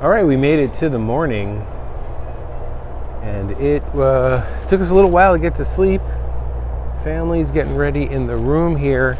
All right, we made it to the morning, and it took us a little while to get to sleep. Family's getting ready in the room here.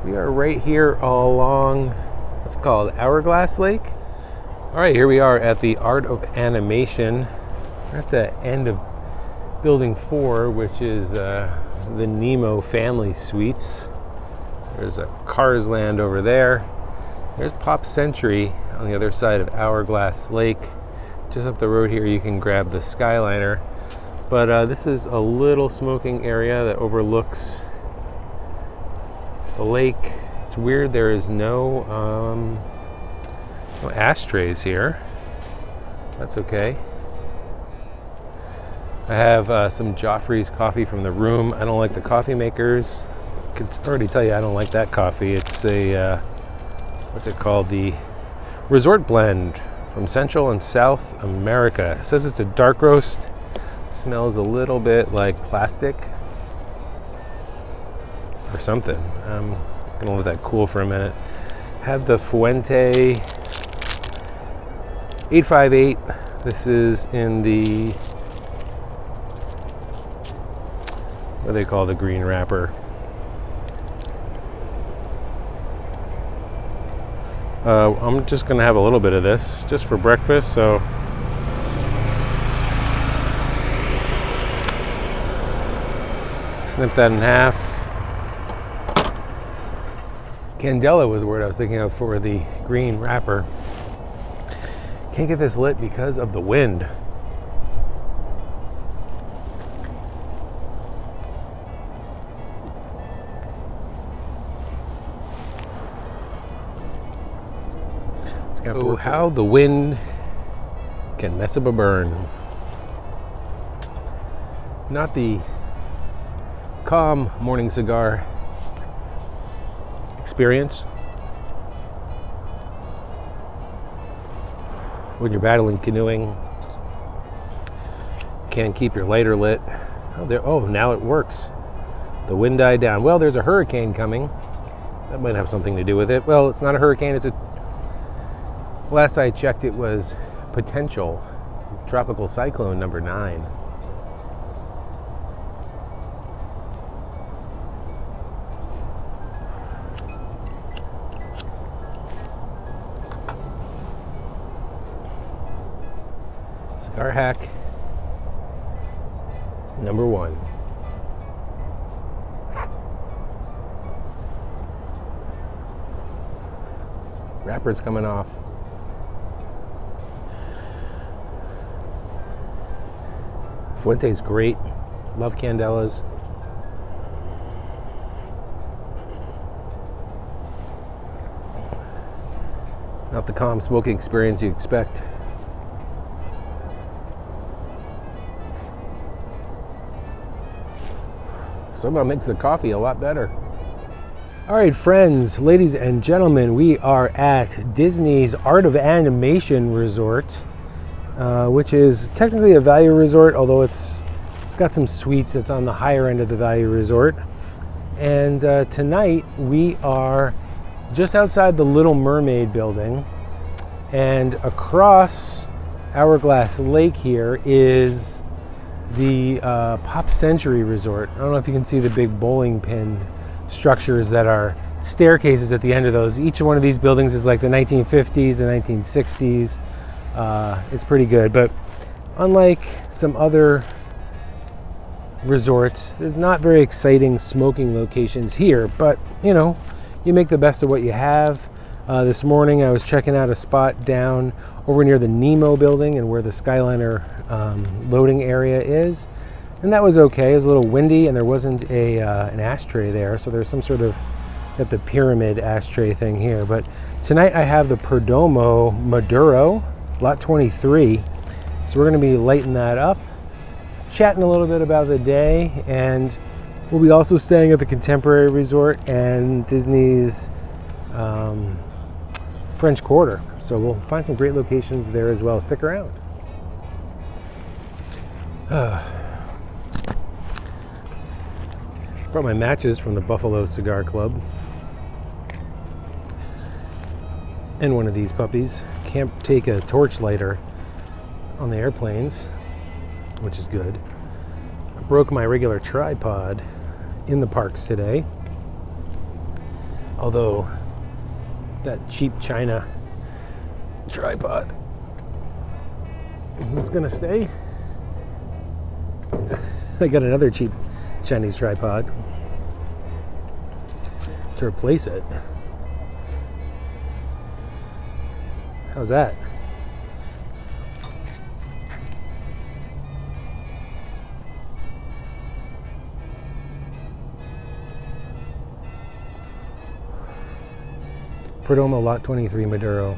We are right here along what's called Hourglass Lake. All right, here we are at the Art of Animation. We're at the end of Building 4, which is the Nemo Family Suites. There's a Cars Land over there. There's Pop Century on the other side of Hourglass Lake. Just up the road here, you can grab the Skyliner. But this is a little smoking area that overlooks the lake. It's weird, there is no ashtrays here. That's okay. I have some Joffrey's coffee from the room. I don't like the coffee makers. I can already tell you I don't like that coffee. It's a what's it called? The Resort Blend from Central and South America. It says it's a dark roast. Smells a little bit like plastic or something. I'm gonna let that cool for a minute. Have the Fuente 858. This is in the, what do they call the green wrapper? I'm just gonna have a little bit of this just for breakfast, so snip that in half. Candela was the word I was thinking of for the green wrapper. Can't get this lit because of the wind. Oh, how the wind can mess up a burn. Not the calm morning cigar experience when you're battling canoeing. Can't keep your lighter lit. Oh, now it works. The wind died down. Well, there's a hurricane coming. That might have something to do with it. Well, it's not a hurricane. Last I checked, it was potential tropical cyclone number 9. Cigar hack number 1. Wrapper's coming off. Fuente's great. Love Candela's. Not the calm smoking experience you expect. Somehow makes the coffee a lot better. All right, friends, ladies and gentlemen, we are at Disney's Art of Animation Resort, which is technically a value resort, although it's got some suites. It's on the higher end of the value resort. And tonight we are just outside the Little Mermaid building, and across Hourglass Lake here is the Pop Century Resort. I don't know if you can see the big bowling pin structures that are staircases at the end of those. Each one of these buildings is like the 1950s and 1960s. It's pretty good, but unlike some other resorts, there's not very exciting smoking locations here, but you make the best of what you have. This morning I was checking out a spot down over near the Nemo building and where the Skyliner loading area is, and that was okay. It was a little windy and there wasn't an ashtray there, so there's some sort of, got the pyramid ashtray thing here. But tonight I have the Perdomo Maduro Lot 23, so we're going to be lighting that up, chatting a little bit about the day, and we'll be also staying at the Contemporary Resort and Disney's French Quarter, so we'll find some great locations there as well. Stick around. Brought my matches from the Buffalo Cigar Club. and one of these puppies. Can't take a torch lighter on the airplanes, which is good. I broke my regular tripod in the parks today, although that cheap China tripod is gonna stay. I got another cheap Chinese tripod to replace it. How's that? Perdomo Lot 23 Maduro.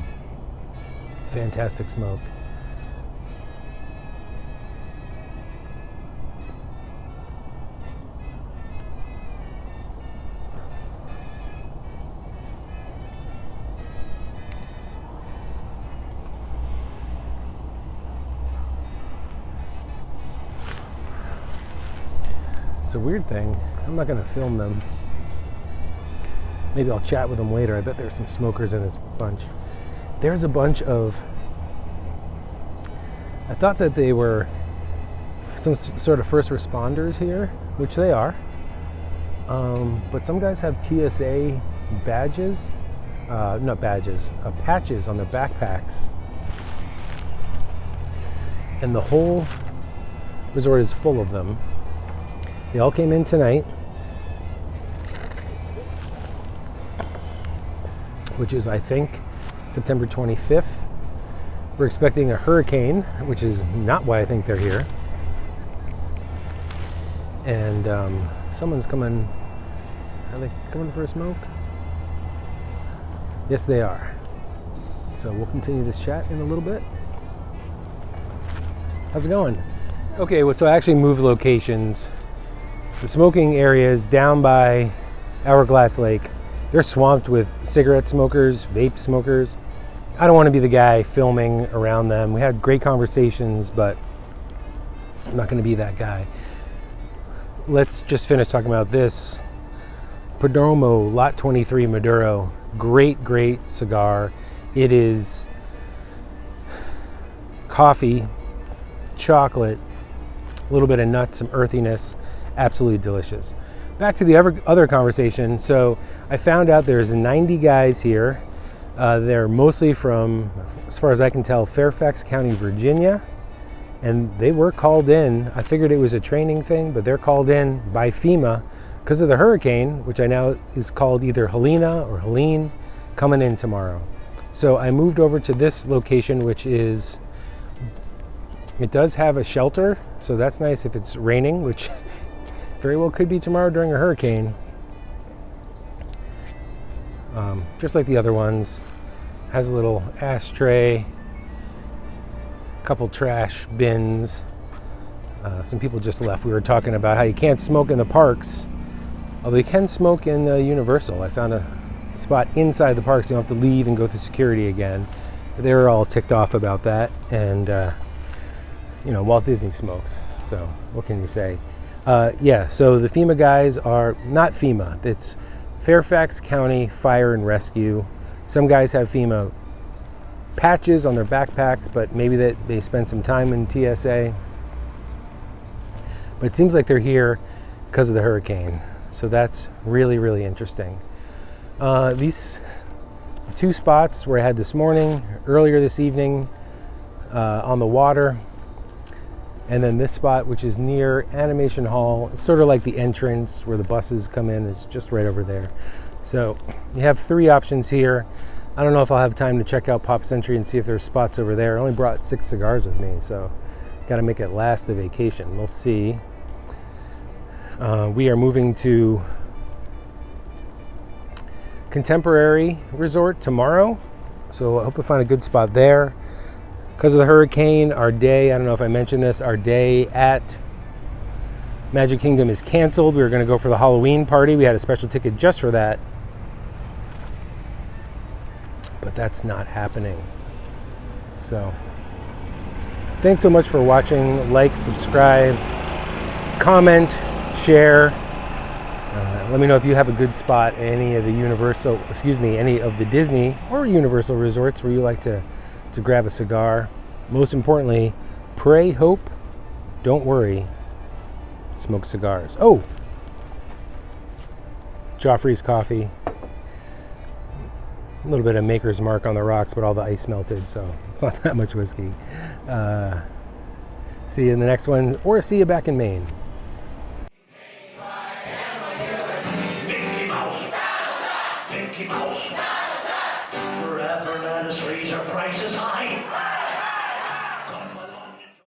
Fantastic smoke. It's a weird thing. I'm not going to film them. Maybe I'll chat with them later. I bet there's some smokers in this bunch. There's a bunch of... I thought that they were some sort of first responders here, which they are. But some guys have TSA badges. Not badges. Patches on their backpacks. And the whole resort is full of them. They all came in tonight, which is, I think, September 25th. We're expecting a hurricane, which is not why I think they're here. And someone's coming. Are they coming for a smoke? Yes, they are. So we'll continue this chat in a little bit. How's it going? Okay, well, so I actually moved locations. The smoking areas down by Hourglass Lake, they're swamped with cigarette smokers, vape smokers. I don't want to be the guy filming around them. We had great conversations, but I'm not going to be that guy. Let's just finish talking about this. Perdomo Lot 23 Maduro. Great, great cigar. It is coffee, chocolate, a little bit of nuts, some earthiness. Absolutely delicious. Back to the other conversation. So I found out there's 90 guys here. They're mostly from, as far as I can tell, Fairfax County, Virginia. And they were called in. I figured it was a training thing, but they're called in by FEMA because of the hurricane, which I know is called either Helena or Helene, coming in tomorrow. So I moved over to this location, which is, it does have a shelter. So that's nice if it's raining, which very well could be tomorrow during a hurricane. Just like the other ones. Has a little ashtray, couple trash bins. Some people just left. We were talking about how you can't smoke in the parks, although you can smoke in Universal. I found a spot inside the parks. You don't have to leave and go through security again. They were all ticked off about that, and Walt Disney smoked. So what can you say? Yeah, so the FEMA guys are not FEMA. It's Fairfax County Fire and Rescue. Some guys have FEMA patches on their backpacks, but maybe that they spend some time in TSA. But it seems like they're here because of the hurricane. So that's really, really interesting. These two spots where I had this morning, earlier this evening, on the water. And then this spot, which is near Animation Hall, it's sort of like the entrance where the buses come in, is just right over there. So you have three options here. I don't know if I'll have time to check out Pop Century and see if there's spots over there. I only brought 6 cigars with me, so got to make it last the vacation. We'll see. We are moving to Contemporary Resort tomorrow, so I hope we find a good spot there. Because of the hurricane, our day, I don't know if I mentioned this, our day at Magic Kingdom is canceled. We were going to go for the Halloween party. We had a special ticket just for that. But that's not happening. So, thanks so much for watching. Like, subscribe, comment, share. Let me know if you have a good spot at any of the any of the Disney or Universal resorts where you like to grab a cigar. Most importantly, pray, hope, don't worry, smoke cigars. Oh, Joffrey's coffee. A little bit of Maker's Mark on the rocks, but all the ice melted, so it's not that much whiskey. See you in the next one, or see you back in Maine. Forever let us raise our prices high.